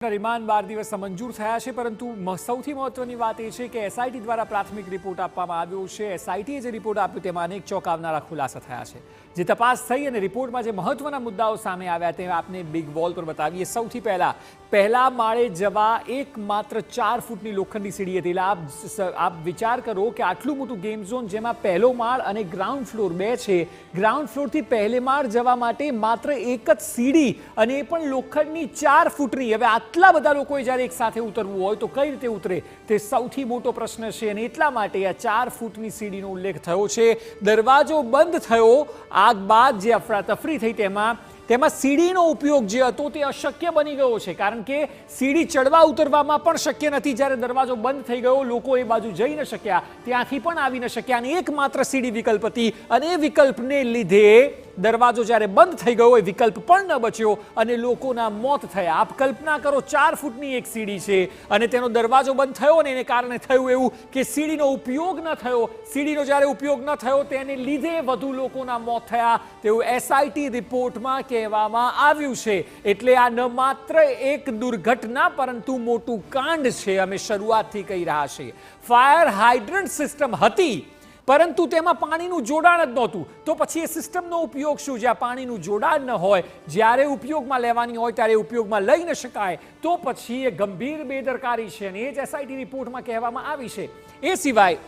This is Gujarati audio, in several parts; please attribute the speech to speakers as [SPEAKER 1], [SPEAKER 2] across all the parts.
[SPEAKER 1] રિમાન્ડ 12 દિવસ મંજૂર થયા છે, પરંતુ સૌથી મહત્વની વાત એ છે કે એસઆઈટી દ્વારા પ્રાથમિક રિપોર્ટ આપવામાં આવ્યો છે. એસઆઈટીએ જે રિપોર્ટ આપ્યો તેમાં અનેક ચોંકાવનારા ખુલાસા થયા છે. જે તપાસ થઈ અને રિપોર્ટમાં જે મહત્વના મુદ્દાઓ સામે આવ્યા તે આપને બિગ વોલ પર બતાવીએ. સૌથી પહેલા માળે જવા એકમાત્ર 4 ફૂટની લોખંડી સીડી હતી. આપ વિચાર કરો કે આટલું મોટું ગેમ ઝોન, જેમાં પહેલો માળ અને ગ્રાઉન્ડ ફ્લોર 2 છે. ગ્રાઉન્ડ ફ્લોરથી પહેલે માળ જવા માટે માત્ર એક જ સીડી, અને એ પણ લોખંડની 4 ફૂટની. હવે આટલા બધા લોકોએ જ્યારે એક સાથે ઉતરવું હોય તો કઈ રીતે ઉતરે, તે સૌથી મોટો પ્રશ્ન છે. અને એટલા માટે આ 4 ફૂટની સીડીનો ઉલ્લેખ થયો છે. દરવાજો બંધ થયો આગ બાદ જે અફરાતફરી થઈ તેમાં સીડીનો ઉપયોગ જે હતો તે અશક્ય બની ગયો છે, કારણ કે સીડી ચડવા ઉતરવામાં પણ શક્ય નથી. જ્યારે દરવાજો બંધ થઈ ગયો, લોકો એ બાજુ જઈ ન શક્યા, ત્યાંથી પણ આવી ન શક્યા, અને એકમાત્ર સીડી વિકલ્પ હતી. અને એ વિકલ્પને લીધે દરવાજો જ્યારે બંધ થઈ ગયો, એ વિકલ્પ પણ ન બચ્યો અને લોકોના મોત થયા. આપ કલ્પના કરો, 4 ફૂટની એક સીડી છે અને તેનો દરવાજો બંધ થયો, ને એને કારણે થયું એવું કે સીડીનો ઉપયોગ ન થયો. સીડીનો જ્યારે ઉપયોગ ન થયો તેને લીધે વધુ લોકોના મોત થયા તેવું એસઆઈટી રિપોર્ટમાં કહેવામાં આવ્યું છે. એટલે આ ન માત્ર એક દુર્ઘટના પરંતુ મોટું કાંડ છે. અમે શરૂઆતથી કહી રહ્યા છીએ, ફાયર હાઇડ્રન્ટ સિસ્ટમ હતી, પરંતુ તેમાં પાણીનું જોડાણ જ નહોતું. તો પછી એ સિસ્ટમનો ઉપયોગ શું, જ્યાં પાણીનું જોડાણ ન હોય, જ્યારે ઉપયોગમાં લેવાની હોય ત્યારે ઉપયોગમાં લઈ ન શકાય, તો પછી એ ગંભીર બેદરકારી છે. અને એ જ એસઆઈટી રિપોર્ટમાં કહેવામાં આવી છે. એ સિવાય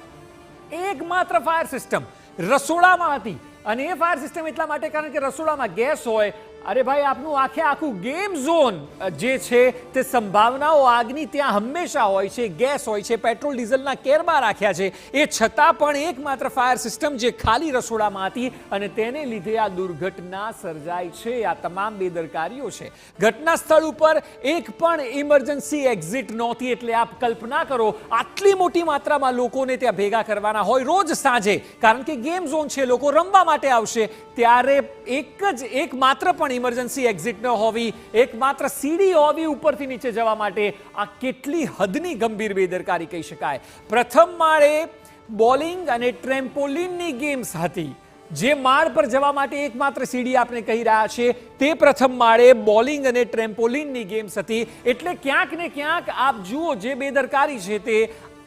[SPEAKER 1] એકમાત્ર ફાયર સિસ્ટમ રસોડામાં હતી, અને એ ફાયર સિસ્ટમ એટલા માટે કારણ કે રસોડામાં ગેસ હોય. અરે ભાઈ, આપનું આખું ગેમ ઝોન જે છે તે સંભાવનાઓ આગની ત્યાં હંમેશા હોય છે. ગેસ હોય છે, પેટ્રોલ ડીઝલના કેરમાં રાખ્યા છે. એ છતાં પણ એકમાત્ર ફાયર સિસ્ટમ જે ખાલી રસોડામાં હતી, અને તેને લીધે આ દુર્ઘટના સર્જાઈ છે. આ તમામ બેદરકારીઓ છે. ઘટના સ્થળ ઉપર એક પણ ઇમરજન્સી એક્ઝિટ નહોતી. એટલે આપ કલ્પના કરો, આટલી મોટી માત્રામાં લોકોને ત્યાં ભેગા કરવાના હોય રોજ સાંજે, કારણ કે ગેમ ઝોન છે, લોકો રમવા માટે આવશે, ત્યારે એકમાત્ર પણ ઇમરજન્સી એક્ઝિટ ન હોવી, એકમાત્ર સીડી હોવી ઉપરથી નીચે જવા માટે. આ કેટલી હદની ગંભીર બેદરકારી કહી શકાય. પ્રથમ માળે બોલિંગ અને ટ્રેમ્પોલિનની ગેમ્સ હતી. જે માળ પર જવા માટે એકમાત્ર સીડી આપણે કહી રહ્યા છે, તે પ્રથમ માળે બોલિંગ અને ટ્રેમ્પોલિનની ગેમ્સ હતી. એટલે ક્યાંક ને ક્યાંક આપ જુઓ, જે બેદરકારી છે તે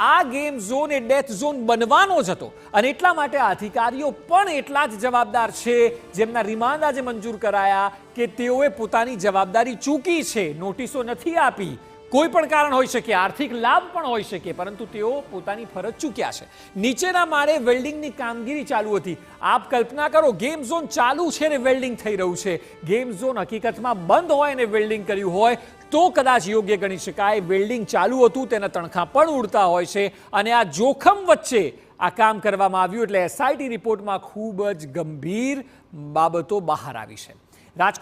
[SPEAKER 1] આ ગેમ ઝોન એ ડેથ ઝોન બનવાનો જ હતો. અને એટલા માટે અધિકારીઓ પણ એટલા જ જવાબદાર છે, જેમના રિમાન્ડ આજે મંજૂર કરાયા, કે તેઓએ પોતાની જવાબદારી ચૂકી છે. નોટિસો નથી આપી, કોઈ પણ કારણ હોઈ શકે, આર્થિક લાભ પણ હોઈ શકે, પરંતુ તેઓ પોતાની ફરજ ચૂક્યા છે. નીચેના માળે વેલ્ડિંગની કામગીરી ચાલુ હતી. આપ કલ્પના કરો, ગેમ ઝોન ચાલુ છે ને વેલ્ડિંગ થઈ રહ્યું છે. ગેમ ઝોન હકીકતમાં બંધ હોય અને વેલ્ડિંગ કર્યું હોય તો કદાચ યોગ્ય ગણી શકાય. વેલ્ડિંગ ચાલુ હતું, તેના તણખા પણ ઉડતા હોય છે, અને આ જોખમ વચ્ચે આ કામ કરવામાં આવ્યું. એટલે એસઆઈટી રિપોર્ટમાં ખૂબ જ ગંભીર બાબતો બહાર આવી છે.